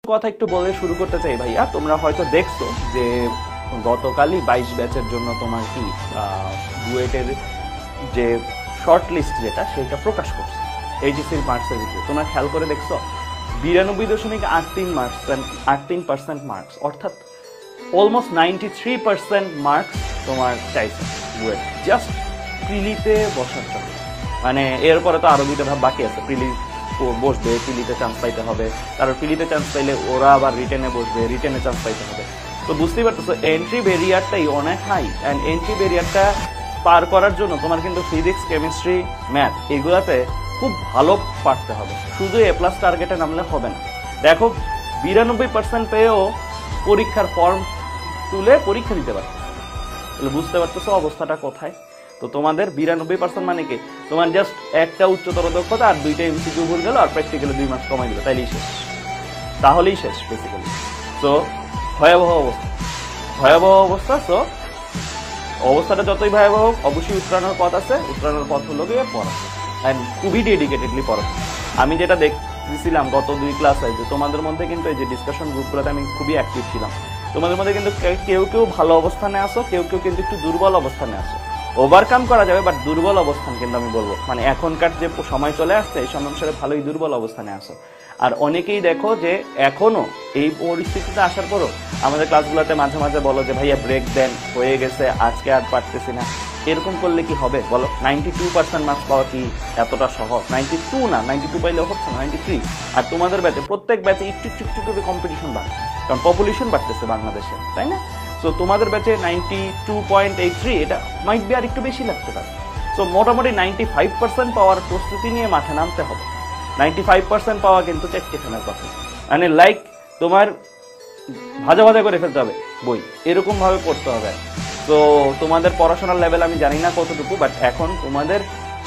কথা একটু বলে শুরু করতে চাই ভাইয়া। তোমরা হয়তো দেখছো যে গতকালই 22 ব্যাচের জন্য তোমার কি বুয়েটের যে শর্ট লিস্ট যেটা সেটা প্রকাশ করছে এইচএসসির মার্কসের ভিতরে। তোমরা খেয়াল করে দেখছো 92.83 মার্কস, অর্থাৎ অলমোস্ট 93% মার্কস তোমার চাইছে বুয়েট জাস্ট প্রিলিতে বসার জন্য। মানে এরপরে তো আরো দুইটা ধাপ বাকি আছে, প্রিলি বসবে, প্রিলিতে চান্স পাইতে হবে, তারপর প্রিলিতে চান্স পাইলে ওরা আবার রিটেনে বসবে, রিটেনে চান্স পাইতে হবে। তো বুঝতেই পারতেছো এন্ট্রি ব্যারিয়ারটাই অনেক হাই, অ্যান্ড এন্ট্রি ব্যারিয়ারটা পার করার জন্য তোমার কিন্তু ফিজিক্স, কেমিস্ট্রি, ম্যাথ এগুলাতে খুব ভালো পারতে হবে। শুধু এ প্লাস টার্গেটে নামলে হবে না। দেখো 92% পেয়েও পরীক্ষার ফর্ম তুলে পরীক্ষা দিতে পারতেছে, তাহলে বুঝতে পারতেছো অবস্থাটা কোথায়। তো তোমাদের 92% মানে কি, তোমার জাস্ট একটা উচ্চতর দক্ষতা আর দুইটা এমসিকিউ ভুল গেল আর প্র্যাকটিক্যালি 2 মাস কমাই দিল, তাইলেই শেষ, তাহলেই শেষ বেসিক্যালি। সো ভয়াবহ অবস্থা। সো অবস্থাটা যতই ভয়াবহ হোক অবশ্যই উত্তরণের পথ আছে, উত্তরণের পথ হলো গিয়ে পড়া, অ্যান্ড খুবই ডেডিকেটেডলি পড়া। আমি যেটা দেখছিলাম গত 2 ক্লাসে যে তোমাদের মধ্যে কিন্তু এই যে ডিসকাশন গ্রুপগুলোতে আমি খুবই অ্যাক্টিভ ছিলাম, তোমাদের মধ্যে কিন্তু কেউ ভালো অবস্থানে আসো, কেউ কিন্তু একটু দুর্বল অবস্থানে আসো। ওভারকাম করা যাবে, বাট দুর্বল অবস্থান কিন্তু আমি বলবো মানে এখনকার যে সময় চলে আসছে এই সময় অনুসারে ভালোই দুর্বল অবস্থানে আসো। আর অনেকেই দেখো যে এখনো এই পরিস্থিতিতে আসার পরও আমাদের ক্লাসগুলোতে মাঝে মাঝে বলো যে ভাইয়া ব্রেক দেন, হয়ে গেছে, আজকে আর পারতেছি না। এরকম করলে কি হবে বলো? 92% মার্কস পাওয়া কি এতটা সহজ? 92 না, 92 পাইলেও হচ্ছে না, 93। আর তোমাদের ব্যাচে প্রত্যেক ব্যাচে একটু করে কম্পিটিশন বাড়ে, কারণ পপুলেশন বাড়তেছে বাংলাদেশে, তাই না? সো তোমাদের ব্যাচে 92.83, এটা মাইট বি আর একটু বেশি লাগতে পারে। সো মোটামুটি 95% পাওয়ার প্রস্তুতি নিয়ে মাঠে নামতে হবে। 95% পাওয়া কিন্তু চেষ্টাখানার কথা, মানে লাইক তোমার ভাজা করে ফেলতে হবে বই, এরকম ভাবে পড়তে হবে। তো তোমাদের পড়াশোনার লেভেল আমি জানি না কতটুকু, বাট এখন তোমাদের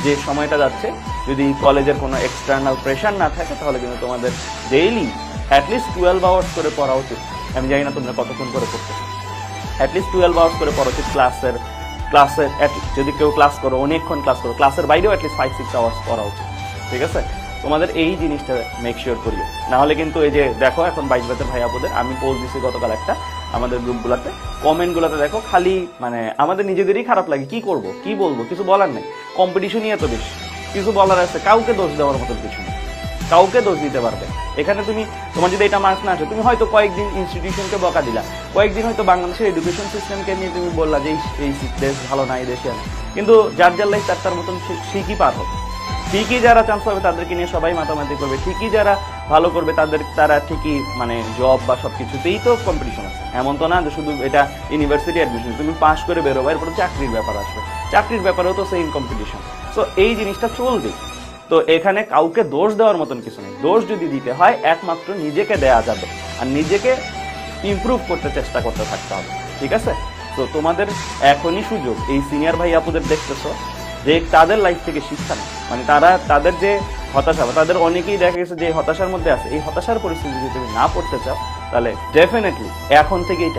যে সময়টা যাচ্ছে, যদি কলেজের কোনো এক্সটার্নাল প্রেশার না থাকে তাহলে কিন্তু তোমাদের ডেইলি অ্যাটলিস্ট 12 আওয়ার্স করে পড়া উচিত। আমি জানি না তোমরা কতক্ষণ করে পড়তেছো, অ্যাটলিস্ট 12 আওয়ার্স করে পড়া উচিত। ক্লাসের যদি কেউ ক্লাস করো, অনেকক্ষণ ক্লাস করো, ক্লাসের বাইরেও অ্যাটলিস্ট 5-6 আওয়ার্স পড়া উচিত, ঠিক আছে? তোমাদের এই জিনিসটা মেক শিওর করিও, না হলে কিন্তু এই যে দেখো এখন 22 ব্যাচের ভাই আপুদের আমি পোস্ট দিছি গতকাল একটা আমাদের গ্রুপগুলোতে, কমেন্টগুলোতে দেখো খালি মানে আমাদের নিজেদেরই খারাপ লাগে। কি করব, কি বলবো, কিছু বলার নেই। কম্পিটিশনই এত বেশি, কিছু বলার আছে, কাউকে দোষ দেওয়ার মতন কিছু নেই, কাউকে দোষ দিতে পারবে এখানে। তোমার যদি এটা মার্কস না আসে, তুমি হয়তো কয়েকদিন ইনস্টিটিউশনকে বকা দিলা, কয়েকদিন হয়তো বাংলাদেশের এডুকেশন সিস্টেমকে নিয়ে তুমি বললা যে এই দেশ ভালো না, এই দেশে না, কিন্তু যার লাইফ তার মতন ঠিকই পার হবে। ঠিকই যারা চান্স পাবে তাদেরকে নিয়ে সবাই মাতামাতি করবে, ঠিকই যারা ভালো করবে তারা ঠিকই মানে জব বা সবকিছুতেই তো কম্পিটিশন আছে। এমন তো না যে শুধু এটা ইউনিভার্সিটি অ্যাডমিশন, তুমি পাস করে বেরোবে, এরপরে চাকরির ব্যাপার আসবে, চাকরির ব্যাপারেও তো সেম কম্পিটিশন। সো এই জিনিসটা চলবে। তো এখানে কাউকে দোষ দেওয়ার মতন কিছু নেই। দোষ যদি দিতে হয় একমাত্র নিজেকে দেয়া যাবে, আর নিজেকে ইমপ্রুভ করতে চেষ্টা করতে থাকতে হবে, ঠিক আছে? তো তোমাদের এখনই সুযোগ, এই সিনিয়র ভাই আপুদের দেখতেছো যে তাদের লাইফ থেকে শিক্ষা নেই, মানে তাদের যে হতাশা, তাদের অনেকেই দেখা গেছে যে হতাশার মধ্যে আছে। এই হতাশার পরিস্থিতি যদি তুমি না পড়তে চাও তাহলে ডেফিনেটলি এখন থেকেই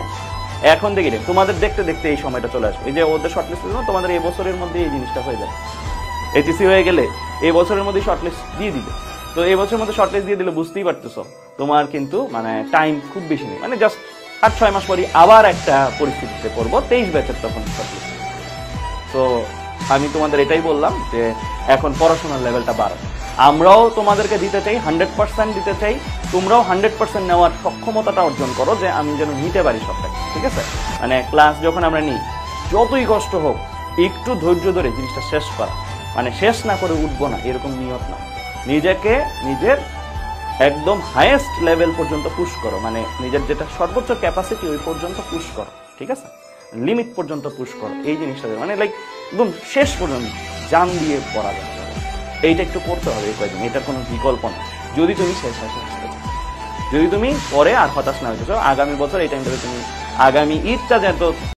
তোমাদের দেখতে এই সময়টা চলে আসবে। এই যে ওদের শর্টলিস্ট তোমাদের এই বছরের মধ্যে এই জিনিসটা হয়ে যাবে। এইচএসসি হয়ে গেলে এই বছরের মধ্যে শর্টলিস্ট দিয়ে দিবে। তো এই বছরের মধ্যে শর্টলিস্ট দিয়ে দিলে বুঝতেই পারতেছো তোমার কিন্তু মানে টাইম খুব বেশি নেই, মানে জাস্ট 8-6 মাস পরই আবার একটা পরিস্থিতিতে পড়বো 23 ব্যাচের তখন শর্টলিস্ট। তো আমি তোমাদের এটাই বললাম যে এখন পড়াশোনার লেভেলটা বাড়াও। আমরাও তোমাদেরকে দিতে চাই, 100% দিতে চাই, তোমরাও 100% নেওয়ার সক্ষমতাটা অর্জন করো যে আমি যেন নিতে পারি সবটাকে, ঠিক আছে? মানে ক্লাস যখন আমরা নিই, যতই কষ্ট হোক একটু ধৈর্য ধরে জিনিসটা শেষ করা, মানে শেষ না করে উঠবো না এরকম নিয়ত না। নিজেকে নিজের একদম হাইয়েস্ট লেভেল পর্যন্ত পুশ করো, মানে নিজের যেটা সর্বোচ্চ ক্যাপাসিটি ওই পর্যন্ত পুশ করো, ঠিক আছে? লিমিট পর্যন্ত পুশ করো। এই জিনিসটা মানে লাইক একদম শেষ পর্যন্ত জান দিয়ে পড়া যাবে, এইটা একটু করতে হবে এই কয়েকদিন, এটার কোনো বিকল্প না। যদি তুমি শেষ আসতে চাও, যদি তুমি পরে আর হতাশ না হইতে চাও, আগামী বছর এই টাইমটাতে তুমি আগামী ঈদটা যেত